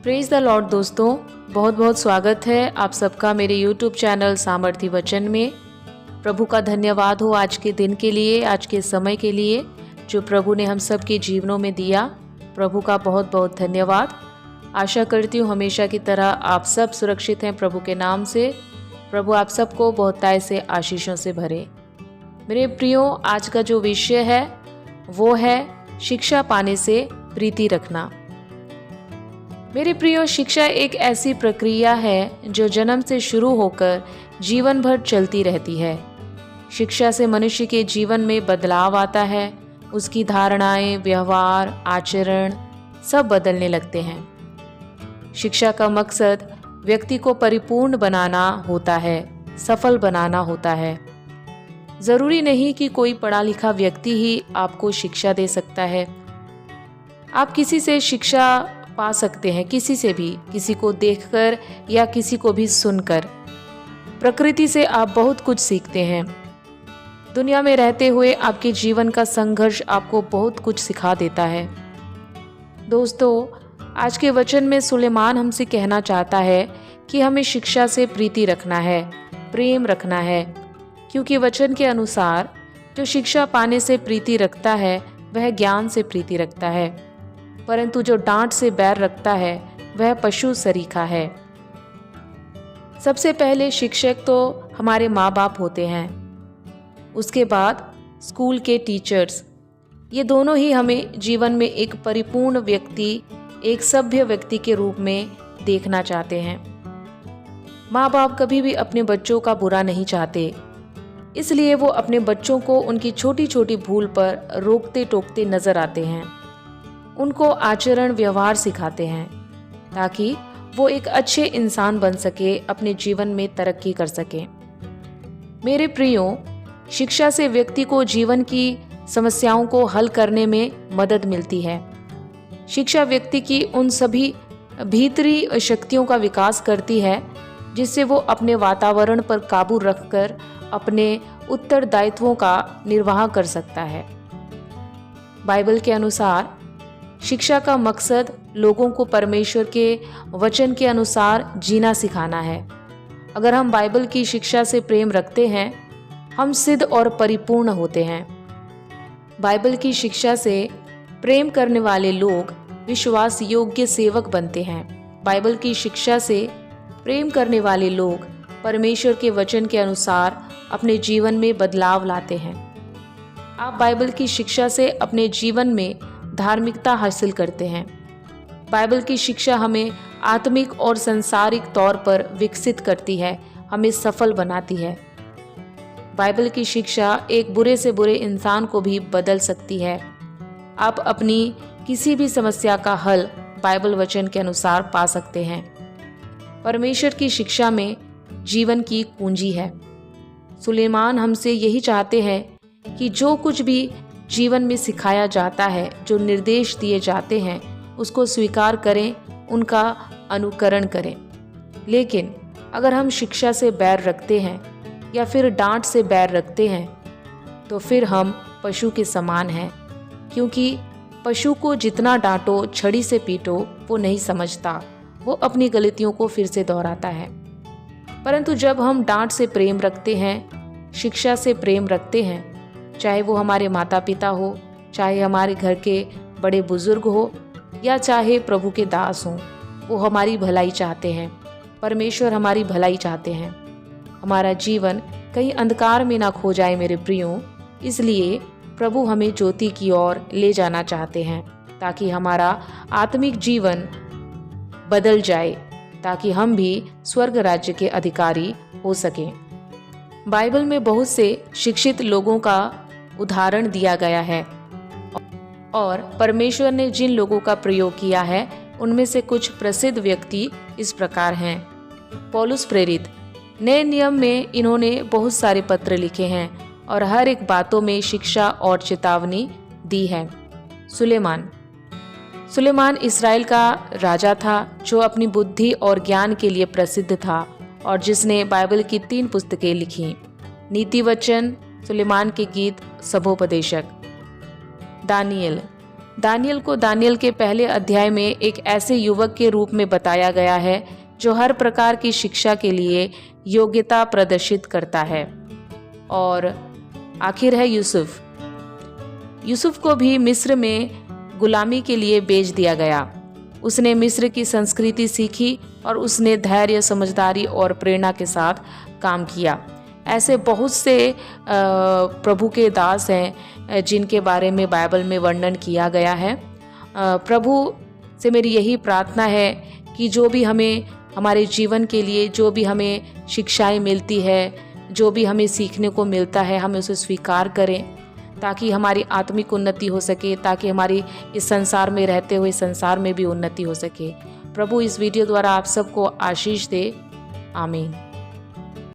Praise the Lord दोस्तों, बहुत बहुत स्वागत है आप सबका मेरे यूट्यूब चैनल सामर्थ्य वचन में। प्रभु का धन्यवाद हो आज के दिन के लिए, आज के समय के लिए जो प्रभु ने हम सब के जीवनों में दिया। प्रभु का बहुत बहुत धन्यवाद। आशा करती हूँ हमेशा की तरह आप सब सुरक्षित हैं प्रभु के नाम से। प्रभु आप सबको बहुतायत से आशीषों से भरे। मेरे प्रियो, आज का जो विषय है वो है शिक्षा पाने से प्रीति रखना। मेरे प्रियो, शिक्षा एक ऐसी प्रक्रिया है जो जन्म से शुरू होकर जीवन भर चलती रहती है। शिक्षा से मनुष्य के जीवन में बदलाव आता है, उसकी धारणाएं, व्यवहार, आचरण सब बदलने लगते हैं। शिक्षा का मकसद व्यक्ति को परिपूर्ण बनाना होता है, सफल बनाना होता है। जरूरी नहीं कि कोई पढ़ा लिखा व्यक्ति ही आपको शिक्षा दे सकता है। आप किसी से शिक्षा पा सकते हैं, किसी से भी, किसी को देखकर या किसी को भी सुनकर। प्रकृति से आप बहुत कुछ सीखते हैं। दुनिया में रहते हुए आपके जीवन का संघर्ष आपको बहुत कुछ सिखा देता है। दोस्तों, आज के वचन में सुलेमान हमसे कहना चाहता है कि हमें शिक्षा से प्रीति रखना है, प्रेम रखना है, क्योंकि वचन के अनुसार जो शिक्षा पाने से प्रीति रखता है वह ज्ञान से प्रीति रखता है, परंतु जो डांट से बैर रखता है वह पशु सरीखा है। सबसे पहले शिक्षक तो हमारे माँ बाप होते हैं, उसके बाद स्कूल के टीचर्स। ये दोनों ही हमें जीवन में एक परिपूर्ण व्यक्ति, एक सभ्य व्यक्ति के रूप में देखना चाहते हैं। माँ बाप कभी भी अपने बच्चों का बुरा नहीं चाहते, इसलिए वो अपने बच्चों को उनकी छोटी छोटी भूल पर रोकते टोकते नजर आते हैं। उनको आचरण व्यवहार सिखाते हैं ताकि वो एक अच्छे इंसान बन सके, अपने जीवन में तरक्की कर सके। मेरे प्रियो, शिक्षा से व्यक्ति को जीवन की समस्याओं को हल करने में मदद मिलती है। शिक्षा व्यक्ति की उन सभी भीतरी शक्तियों का विकास करती है जिससे वो अपने वातावरण पर काबू रखकर अपने उत्तरदायित्वों का निर्वाह कर सकता है। बाइबल के अनुसार शिक्षा का मकसद लोगों को परमेश्वर के वचन के अनुसार जीना सिखाना है। अगर हम बाइबल की शिक्षा से प्रेम रखते हैं, हम सिद्ध और परिपूर्ण होते हैं। बाइबल की शिक्षा से प्रेम करने वाले लोग विश्वास योग्य सेवक बनते हैं। बाइबल की शिक्षा से प्रेम करने वाले लोग परमेश्वर के वचन के अनुसार अपने जीवन में बदलाव लाते हैं। आप बाइबल की शिक्षा से अपने जीवन में धार्मिकता हासिल करते हैं। बाइबल की शिक्षा हमें आत्मिक और सांसारिक तौर पर विकसित करती है, हमें सफल बनाती है। बाइबल की शिक्षा एक बुरे से बुरे इंसान को भी बदल सकती है। आप अपनी किसी भी समस्या का हल बाइबल वचन के अनुसार पा सकते हैं। परमेश्वर की शिक्षा में जीवन की कुंजी है। सुलेमान हमसे यही चाहते हैं कि जो कुछ भी जीवन में सिखाया जाता है, जो निर्देश दिए जाते हैं, उसको स्वीकार करें, उनका अनुकरण करें। लेकिन अगर हम शिक्षा से बैर रखते हैं या फिर डांट से बैर रखते हैं तो फिर हम पशु के समान हैं, क्योंकि पशु को जितना डांटो, छड़ी से पीटो, वो नहीं समझता, वो अपनी गलतियों को फिर से दोहराता है। परंतु जब हम डांट से प्रेम रखते हैं, शिक्षा से प्रेम रखते हैं, चाहे वो हमारे माता पिता हो, चाहे हमारे घर के बड़े बुजुर्ग हो, या चाहे प्रभु के दास हों, वो हमारी भलाई चाहते हैं। परमेश्वर हमारी भलाई चाहते हैं। हमारा जीवन कहीं अंधकार में ना खो जाए मेरे प्रियो, इसलिए प्रभु हमें ज्योति की ओर ले जाना चाहते हैं ताकि हमारा आत्मिक जीवन बदल जाए, ताकि हम भी स्वर्ग राज्य के अधिकारी हो सकें। बाइबल में बहुत से शिक्षित लोगों का उदाहरण दिया गया है और परमेश्वर ने जिन लोगों का प्रयोग किया है उनमें से कुछ प्रसिद्ध व्यक्ति इस प्रकार हैं। पौलुस प्रेरित, नए नियम में इन्होंने बहुत सारे पत्र लिखे हैं और हर एक बातों में शिक्षा और चेतावनी दी है। सुलेमान इस्राएल का राजा था जो अपनी बुद्धि और ज्ञान के लिए प्रसिद्ध था और जिसने बाइबल की 3 पुस्तकें लिखी: नीति वचन, सुलेमान के गीत, सभोपदेशक। दानियल दानियल को दानियल के पहले अध्याय में एक ऐसे युवक के रूप में बताया गया है जो हर प्रकार की शिक्षा के लिए योग्यता प्रदर्शित करता है। और आखिर है यूसुफ। यूसुफ को भी मिस्र में गुलामी के लिए बेच दिया गया। उसने मिस्र की संस्कृति सीखी और उसने धैर्य, समझदारी और प्रेरणा के साथ काम किया। ऐसे बहुत से प्रभु के दास हैं जिनके बारे में बाइबल में वर्णन किया गया है। प्रभु से मेरी यही प्रार्थना है कि जो भी हमें हमारे जीवन के लिए जो भी हमें शिक्षाएं मिलती है, जो भी हमें सीखने को मिलता है, हम उसे स्वीकार करें ताकि हमारी आत्मिक उन्नति हो सके, ताकि हमारी इस संसार में रहते हुए संसार में भी उन्नति हो सके। प्रभु इस वीडियो द्वारा आप सबको आशीष दे। आमीन।